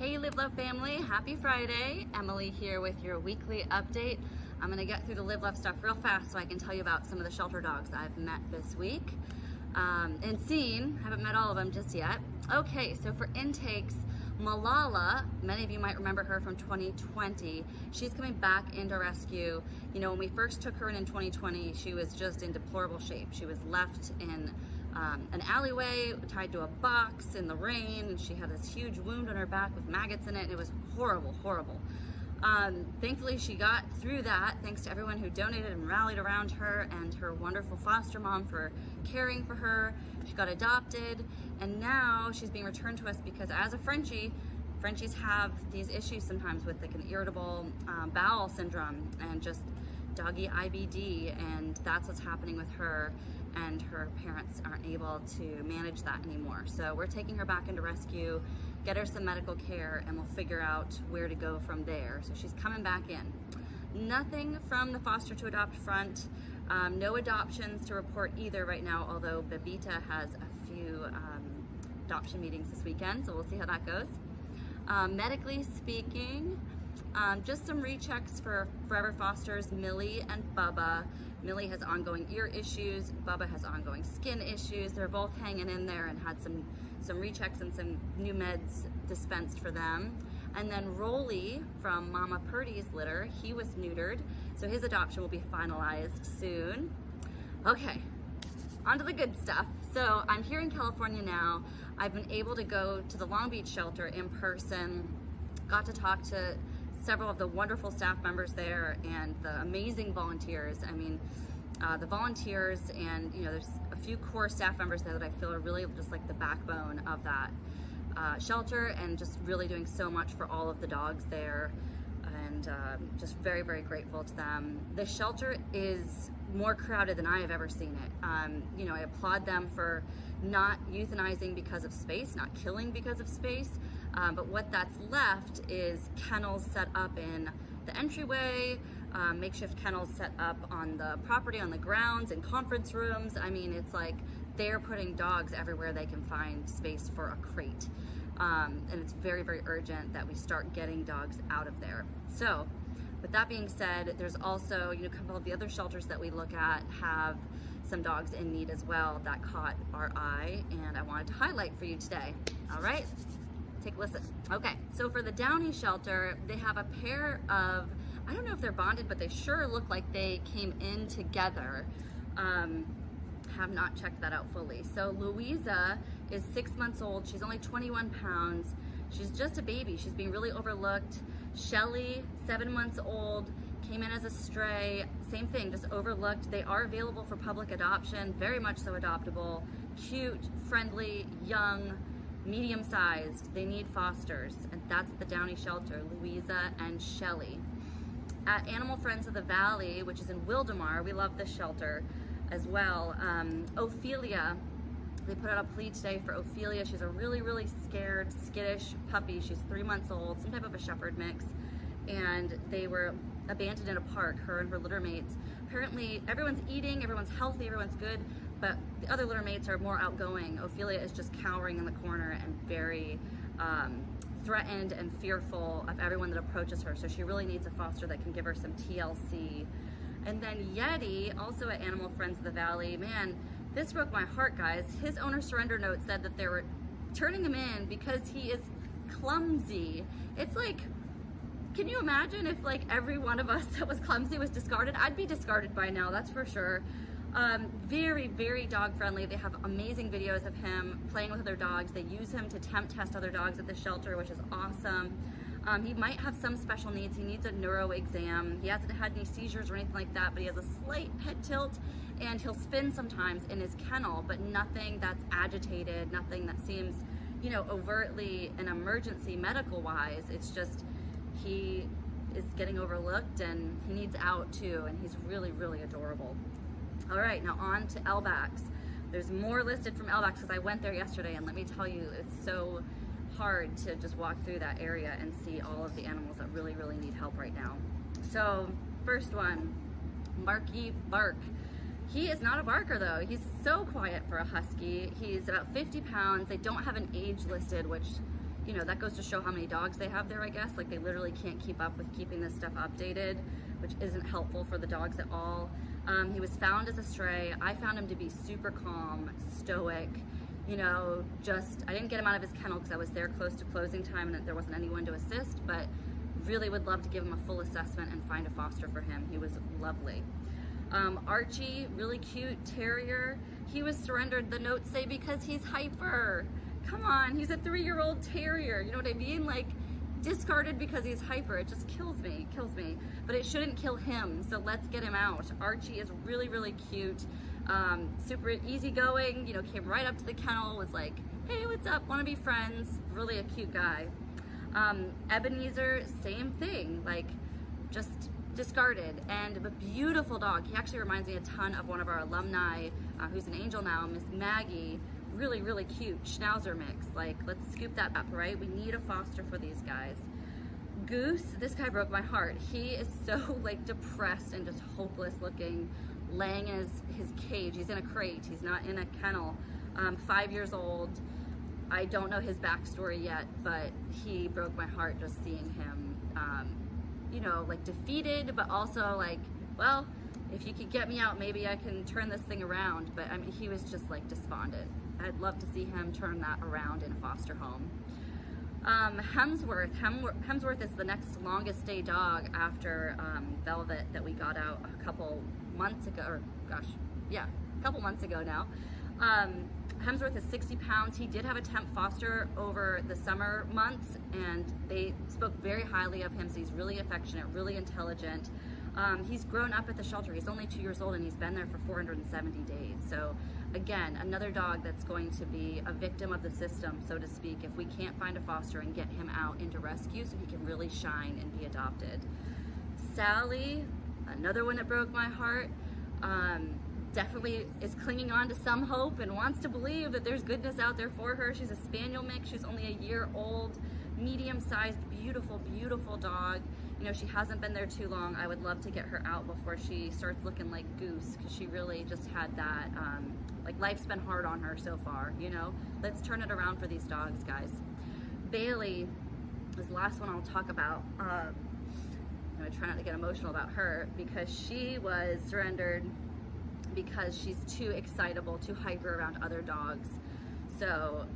Hey Live Love family, happy Friday. Emily here with your weekly update. I'm gonna get through the Live Love stuff real fast so I can tell you about some of the shelter dogs I've met this week and seen. Haven't met all of them just yet. Okay, so for intakes, Malala, many of you might remember her from 2020. She's coming back into rescue. You know, when we first took her in 2020, she was just in deplorable shape. She was left in an alleyway, tied to a box in the rain, and she had this huge wound on her back with maggots in it, and it was horrible, horrible. Thankfully, she got through that thanks to everyone who donated and rallied around her and her wonderful foster mom for caring for her. She got adopted, and now she's being returned to us because as a Frenchie, Frenchies have these issues sometimes with like an irritable bowel syndrome and just doggy IBD, and that's what's happening with her, and her parents aren't able to manage that anymore. So we're taking her back into rescue, get her some medical care, and we'll figure out where to go from there. So she's coming back in. Nothing from the foster to adopt front. No adoptions to report either right now, although Bebita has a few adoption meetings this weekend, so we'll see how that goes. Medically speaking, just some rechecks for forever fosters Millie and Bubba. Millie has ongoing ear issues, Bubba has ongoing skin issues. They're both hanging in there and had some rechecks and some new meds dispensed for them. And then Rolly from Mama Purdy's litter, he was neutered, so his adoption will be finalized soon. Okay, on to the good stuff. So I'm here in California now. I've been able to go to the Long Beach shelter in person, got to talk to several of the wonderful staff members there and the amazing volunteers. I mean, the volunteers and, you know, there's a few core staff members there that I feel are really just like the backbone of that shelter, and just really doing so much for all of the dogs there, and just very, very grateful to them. The shelter is more crowded than I have ever seen it. You know, I applaud them for not euthanizing because of space, not killing because of space, but what that's left is kennels set up in the entryway, makeshift kennels set up on the property, on the grounds, in conference rooms. I mean, it's like they're putting dogs everywhere they can find space for a crate. And it's very, very urgent that we start getting dogs out of there. So with that being said, there's also, you know, a couple of the other shelters that we look at have some dogs in need as well that caught our eye, and I wanted to highlight for you today. All right, take a listen. Okay, so for the Downey Shelter, they have a pair of, I don't know if they're bonded, but they sure look like they came in together. Have not checked that out fully. So Louisa is 6 months old. She's only 21 pounds. She's just a baby. She's being really overlooked. Shelley, 7 months old, came in as a stray. Same thing, just overlooked. They are available for public adoption, very much so adoptable. Cute, friendly, young, medium-sized. They need fosters, and that's the Downey Shelter, Louisa and Shelley. At Animal Friends of the Valley, which is in Wildomar, we love this shelter as well. Ophelia, they put out a plea today for Ophelia. She's a really, really scared, skittish puppy. She's 3 months old, some type of a shepherd mix, and they were abandoned in a park, her and her litter mates. Apparently everyone's eating, everyone's healthy, everyone's good, but the other litter mates are more outgoing. Ophelia is just cowering in the corner and very threatened and fearful of everyone that approaches her, so she really needs a foster that can give her some TLC. And then Yeti, also at Animal Friends of the Valley, man, this broke my heart, guys. His owner surrender note said that they were turning him in because he is clumsy. It's like, can you imagine if like every one of us that was clumsy was discarded? I'd be discarded by now, that's for sure. Very, very dog friendly. They have amazing videos of him playing with other dogs. They use him to temp test other dogs at the shelter, which is awesome. He might have some special needs. He needs a neuro exam. He hasn't had any seizures or anything like that, but he has a slight head tilt, and he'll spin sometimes in his kennel, but nothing that's agitated, nothing that seems, you know, overtly an emergency medical wise. It's just, he is getting overlooked and he needs out too, and he's really, really adorable. All right, now on to LBACs. There's more listed from LBACs because I went there yesterday, and let me tell you, it's so hard to just walk through that area and see all of the animals that really, really need help right now. So first one, Marky Bark. He is not a barker though. He's so quiet for a husky. He's about 50 pounds. They don't have an age listed, which you know, that goes to show how many dogs they have there, I guess. Like, they literally can't keep up with keeping this stuff updated, which isn't helpful for the dogs at all. He was found as a stray. I found him to be super calm, stoic, you know, I didn't get him out of his kennel because I was there close to closing time and there wasn't anyone to assist, but really would love to give him a full assessment and find a foster for him. He was lovely. Archie, really cute terrier. He was surrendered, the notes say, because he's hyper. Come on, he's a 3-year-old terrier. You know what I mean? Like, discarded because he's hyper. It just kills me, But it shouldn't kill him, so let's get him out. Archie is really, really cute. Super easygoing, you know, came right up to the kennel, was like, hey, what's up, wanna be friends? Really a cute guy. Ebenezer, same thing, like, just discarded, and a beautiful dog. He actually reminds me a ton of one of our alumni, who's an angel now, Miss Maggie. Really, really cute schnauzer mix. Like, let's scoop that up, right? We need a foster for these guys. Goose, this guy broke my heart. He is so like depressed and just hopeless looking, laying in his cage. He's in a crate, he's not in a kennel. 5 years old. I don't know his backstory yet, but he broke my heart just seeing him, you know, like defeated, but also like, well, if you could get me out, maybe I can turn this thing around. But I mean, he was just like despondent. I'd love to see him turn that around in a foster home. Hemsworth is the next longest stay dog after Velvet that we got out a couple months ago, or gosh, yeah, a couple months ago now. Hemsworth is 60 pounds. He did have a temp foster over the summer months, and they spoke very highly of him, so he's really affectionate, really intelligent. He's grown up at the shelter. He's only 2 years old, and he's been there for 470 days. So again, another dog that's going to be a victim of the system, so to speak, if we can't find a foster and get him out into rescue so he can really shine and be adopted. Sally, another one that broke my heart, definitely is clinging on to some hope and wants to believe that there's goodness out there for her. She's a spaniel mix. She's only a year old, medium-sized, beautiful, beautiful dog. You know, she hasn't been there too long. I would love to get her out before she starts looking like Goose, because she really just had that, like, life's been hard on her so far, you know? Let's turn it around for these dogs, guys. Bailey is the last one I'll talk about. I'm gonna try not to get emotional about her, because she was surrendered because she's too excitable, too hyper around other dogs. So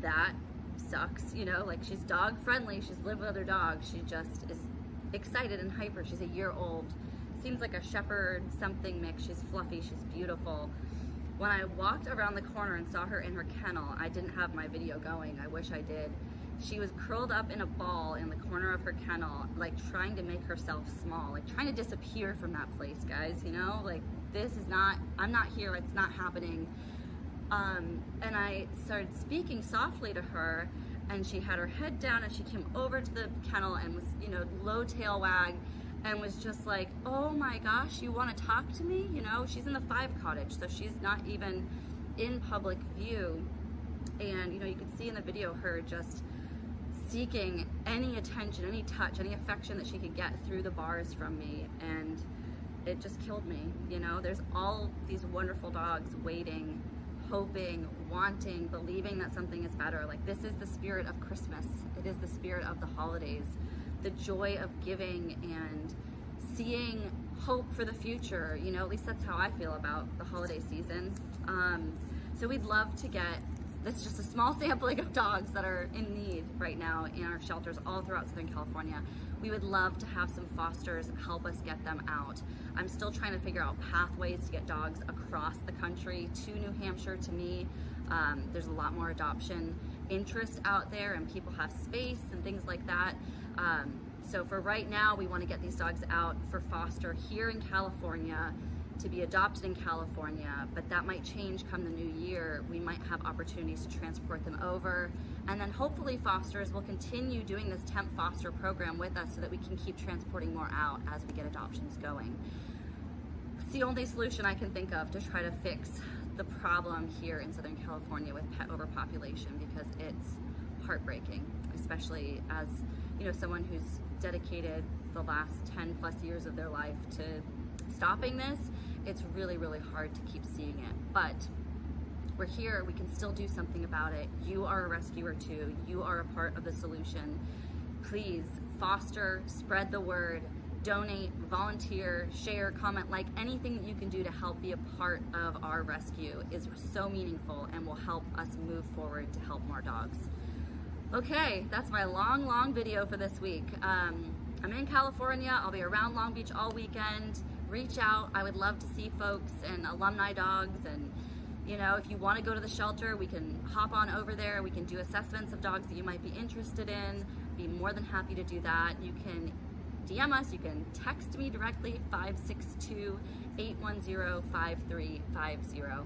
that sucks, you know, like, she's dog friendly, she's lived with other dogs, she just is excited and hyper. She's a year old, seems like a shepherd something mix. She's fluffy, she's beautiful. When I walked around the corner and saw her in her kennel, I didn't have my video going, I wish I did. She was curled up in a ball in the corner of her kennel, like trying to make herself small, like trying to disappear from that place, guys, you know? Like, this is not, I'm not here, it's not happening. And I started speaking softly to her, and she had her head down, and she came over to the kennel and was, you know, low tail wag, and was just like, oh my gosh, you want to talk to me? You know, she's in the 5 cottage, so she's not even in public view. And, you know, you could see in the video her just seeking any attention, any touch, any affection that she could get through the bars from me. And it just killed me, you know? There's all these wonderful dogs waiting, hoping, wanting, believing that something is better. Like, this is the spirit of Christmas. It is the spirit of the holidays. The joy of giving and seeing hope for the future. You know, at least that's how I feel about the holiday season. So we'd love to get, this is just a small sampling of dogs that are in need right now in our shelters all throughout Southern California. We would love to have some fosters help us get them out. I'm still trying to figure out pathways to get dogs across the country to New Hampshire, to me. There's a lot more adoption interest out there, and people have space and things like that. So for right now, we want to get these dogs out for foster here in California, to be adopted in California, but that might change come the new year. We might have opportunities to transport them over, and then hopefully fosters will continue doing this temp foster program with us so that we can keep transporting more out as we get adoptions going. It's the only solution I can think of to try to fix the problem here in Southern California with pet overpopulation, because it's heartbreaking, especially as, you know, someone who's dedicated the last 10 plus years of their life to stopping this. It's really, really hard to keep seeing it. But we're here, we can still do something about it. You are a rescuer too. You are a part of the solution. Please foster, spread the word, donate, volunteer, share, comment, like anything that you can do to help be a part of our rescue is so meaningful and will help us move forward to help more dogs. Okay, that's my long video for this week. I'm in California. I'll be around Long Beach all weekend. Reach out. I would love to see folks and alumni dogs, and you know, if you want to go to the shelter, we can hop on over there. We can do assessments of dogs that you might be interested in. Be more than happy to do that. You can DM us, you can text me directly, 562-810-5350.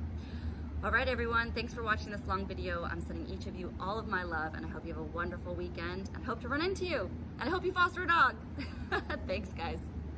All right, everyone, thanks for watching this long video. I'm sending each of you all of my love, and I hope you have a wonderful weekend, and hope to run into you, and I hope you foster a dog. Thanks, guys.